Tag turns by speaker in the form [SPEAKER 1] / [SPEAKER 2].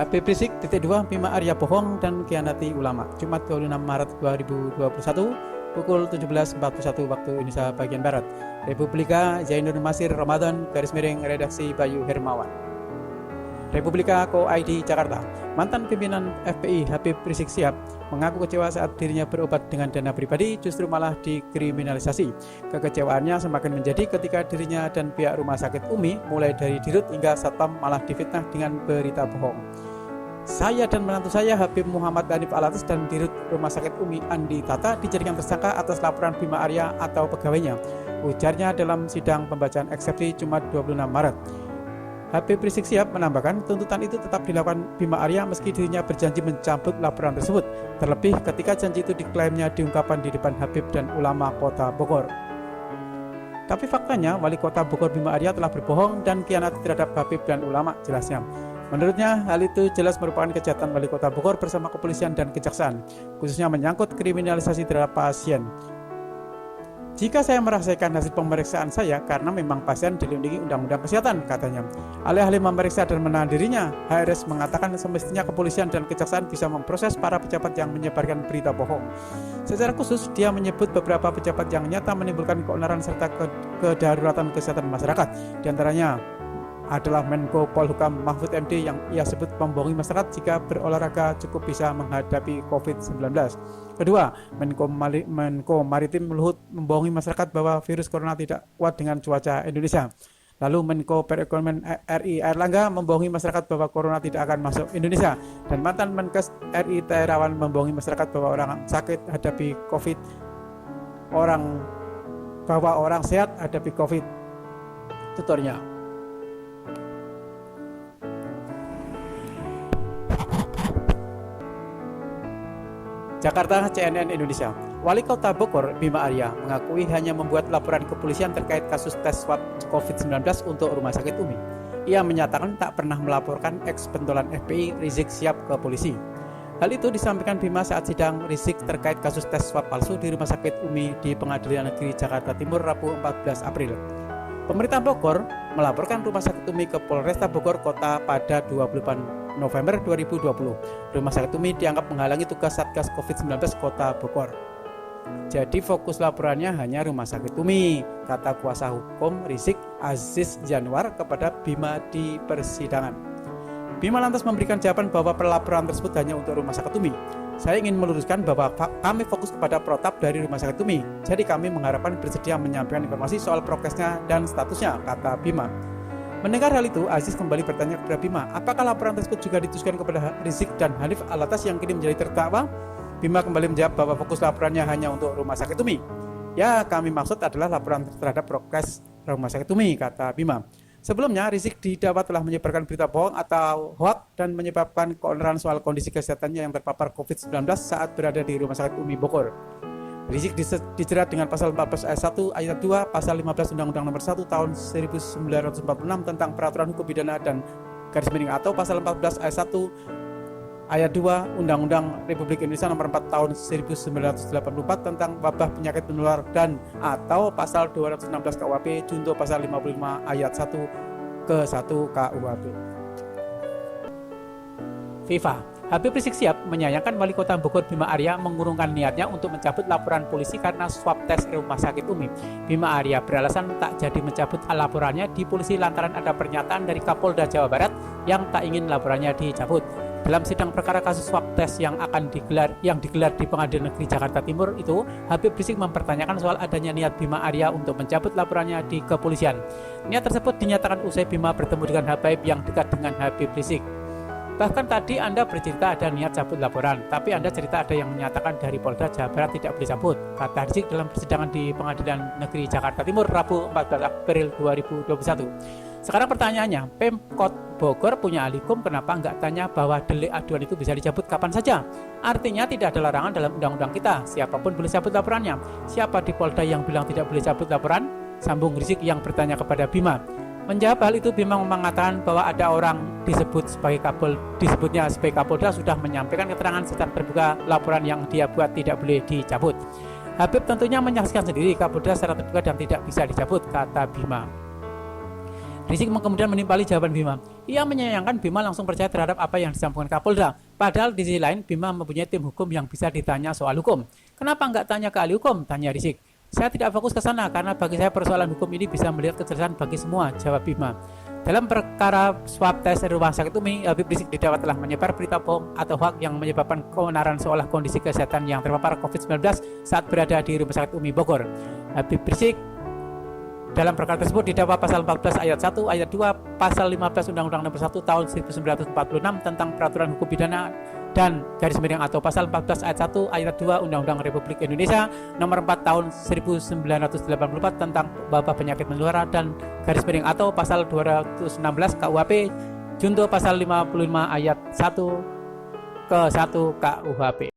[SPEAKER 1] Habib Rizik .2 Bima Arya bohong dan khianati ulama. Jumat 26 Maret 2021 pukul 17.41 waktu Indonesia bagian Barat. Republika Zainur Masir Ramadan _ redaksi Bayu Hermawan. Republika Co.id Jakarta. Mantan pimpinan FPI Habib Rizik Syihab mengaku kecewa saat dirinya berobat dengan dana pribadi justru malah dikriminalisasi. Kekecewaannya semakin menjadi ketika dirinya dan pihak rumah sakit Umi mulai dari dirut hingga satpam malah difitnah dengan berita bohong. Saya dan menantu saya Habib Muhammad Hanif Alatas dan dirut rumah sakit Umi Andi Tata dijadikan tersangka atas laporan Bima Arya atau pegawainya, ujarnya dalam sidang pembacaan eksepsi Jumat 26 Maret. Habib Rizik Syihab menambahkan tuntutan itu tetap dilakukan Bima Arya meski dirinya berjanji mencabut laporan tersebut, terlebih ketika janji itu diklaimnya diungkapkan di depan Habib dan ulama kota Bogor. Tapi faktanya wali kota Bogor Bima Arya telah berbohong dan khianat terhadap Habib dan ulama, jelasnya. Menurutnya hal itu jelas merupakan kejahatan wali kota Bogor bersama kepolisian dan kejaksaan, khususnya menyangkut kriminalisasi terhadap pasien. Jika saya merasakan hasil pemeriksaan saya karena memang pasien dilindungi undang-undang kesehatan, katanya. Alih-alih memeriksa dan menahan dirinya, HRS mengatakan semestinya kepolisian dan kejaksaan bisa memproses para pejabat yang menyebarkan berita bohong. Secara khusus, dia menyebut beberapa pejabat yang nyata menimbulkan keonaran serta kedaruratan kesehatan masyarakat. Di antaranya adalah Menko Polhukam Mahfud MD yang ia sebut membohongi masyarakat jika berolahraga cukup bisa menghadapi COVID-19. Kedua, Menko Maritim Luhut membohongi masyarakat bahwa virus corona tidak kuat dengan cuaca Indonesia. Lalu Menko Perekonomian RI Airlangga membohongi masyarakat bahwa corona tidak akan masuk Indonesia. Dan mantan Menkes RI Terawan membohongi masyarakat bahwa orang sakit hadapi COVID, bahwa orang sehat hadapi COVID. Tuturnya. Jakarta, CNN Indonesia. Wali Kota Bogor Bima Arya mengakui hanya membuat laporan kepolisian terkait kasus tes swab COVID-19 untuk rumah sakit Umi. Ia menyatakan tak pernah melaporkan eks-pentolan FPI Rizik Syihab ke polisi. Hal itu disampaikan Bima saat sidang Rizik terkait kasus tes swab palsu di rumah sakit Umi di Pengadilan Negeri Jakarta Timur Rabu 14 April. Pemerintah Bogor melaporkan rumah sakit Umi ke Polresta Bogor Kota pada 28 November 2020. Rumah sakit Umi dianggap menghalangi tugas Satgas COVID-19 Kota Bogor. Jadi fokus laporannya hanya rumah sakit Umi, kata kuasa hukum Rizik Aziz Janwar kepada Bima di persidangan. Bima lantas memberikan jawaban bahwa pelaporan tersebut hanya untuk rumah sakit Umi. Saya ingin meluruskan bahwa kami fokus kepada protap dari rumah sakit Umi. Jadi kami mengharapkan bersedia menyampaikan informasi soal prokesnya dan statusnya, kata Bima. Mendengar hal itu, Aziz kembali bertanya kepada Bima, apakah laporan tersebut juga ditujukan kepada Rizik dan Hanif Alatas yang kini menjadi terdakwa? Bima kembali menjawab bahwa fokus laporannya hanya untuk rumah sakit Umi. Ya, kami maksud adalah laporan terhadap prokes rumah sakit Umi, kata Bima. Sebelumnya, Rizik didakwa telah menyebarkan berita bohong atau hoaks dan menyebabkan keonaran soal kondisi kesehatannya yang terpapar COVID-19 saat berada di rumah sakit Umi Bogor. Rizik dijerat dengan pasal 14 ayat 1 ayat 2 pasal 15 Undang-Undang Nomor 1 Tahun 1946 tentang peraturan hukum pidana dan _ atau pasal 14 ayat 1 ayat 2 Undang-Undang Republik Indonesia Nomor 4 Tahun 1984 tentang wabah penyakit menular dan atau pasal 216 KUHP junto pasal 55 ayat 1 ke 1 KUHP. FIFA. Habib Rizik Syihab menyayangkan wali kota Bogor Bima Arya mengurungkan niatnya untuk mencabut laporan polisi karena swab tes rumah sakit Umi. Bima Arya beralasan tak jadi mencabut laporannya di polisi lantaran ada pernyataan dari Kapolda Jawa Barat yang tak ingin laporannya dicabut. Dalam sidang perkara kasus swab tes yang digelar di Pengadilan Negeri Jakarta Timur itu, Habib Rizik mempertanyakan soal adanya niat Bima Arya untuk mencabut laporannya di kepolisian. Niat tersebut dinyatakan usai Bima bertemu dengan Habib yang dekat dengan Habib Rizik. Bahkan tadi Anda bercerita ada niat cabut laporan, tapi Anda cerita ada yang menyatakan dari Polda Jawa Barat tidak boleh cabut, kata Rizik dalam persidangan di Pengadilan Negeri Jakarta Timur Rabu 14 April 2021. Sekarang pertanyaannya, Pemkot Bogor punya ahli hukum, kenapa nggak tanya bahwa delik aduan itu bisa dicabut kapan saja? Artinya tidak ada larangan dalam undang-undang kita, siapapun boleh cabut laporannya. Siapa di Polda yang bilang tidak boleh cabut laporan? Sambung Rizik yang bertanya kepada Bima. Menjawab hal itu, Bima mengatakan bahwa ada orang disebutnya sebagai Kapolda sudah menyampaikan keterangan secara terbuka laporan yang dia buat tidak boleh dicabut. Habib tentunya menyaksikan sendiri Kapolda secara terbuka dan tidak bisa dicabut, kata Bima. Rizik kemudian menimpali jawaban Bima. Ia menyayangkan Bima langsung percaya terhadap apa yang disampaikan Kapolda. Padahal di sisi lain Bima mempunyai tim hukum yang bisa ditanya soal hukum. Kenapa nggak tanya ke ahli hukum? Tanya Rizik. Saya tidak fokus ke sana karena bagi saya persoalan hukum ini bisa melihat kejelasan bagi semua, jawab Bima. Dalam perkara swab tes rumah sakit Umi, Habib Rizik didakwa telah menyebar berita bohong atau hoax yang menyebabkan keonaran seolah kondisi kesehatan yang terpapar COVID-19 saat berada di Rumah Sakit Umi Bogor. Habib Rizik dalam perkara tersebut didakwa pasal 14 ayat 1, ayat 2, pasal 15 Undang-Undang Nomor 1 tahun 1946 tentang peraturan hukum pidana dan garis miring atau pasal 14 ayat 1, ayat 2 Undang-Undang Republik Indonesia Nomor 4 tahun 1984 tentang wabah penyakit menular dan garis miring atau pasal 216 KUHP junto pasal 55 ayat 1 ke 1 KUHP.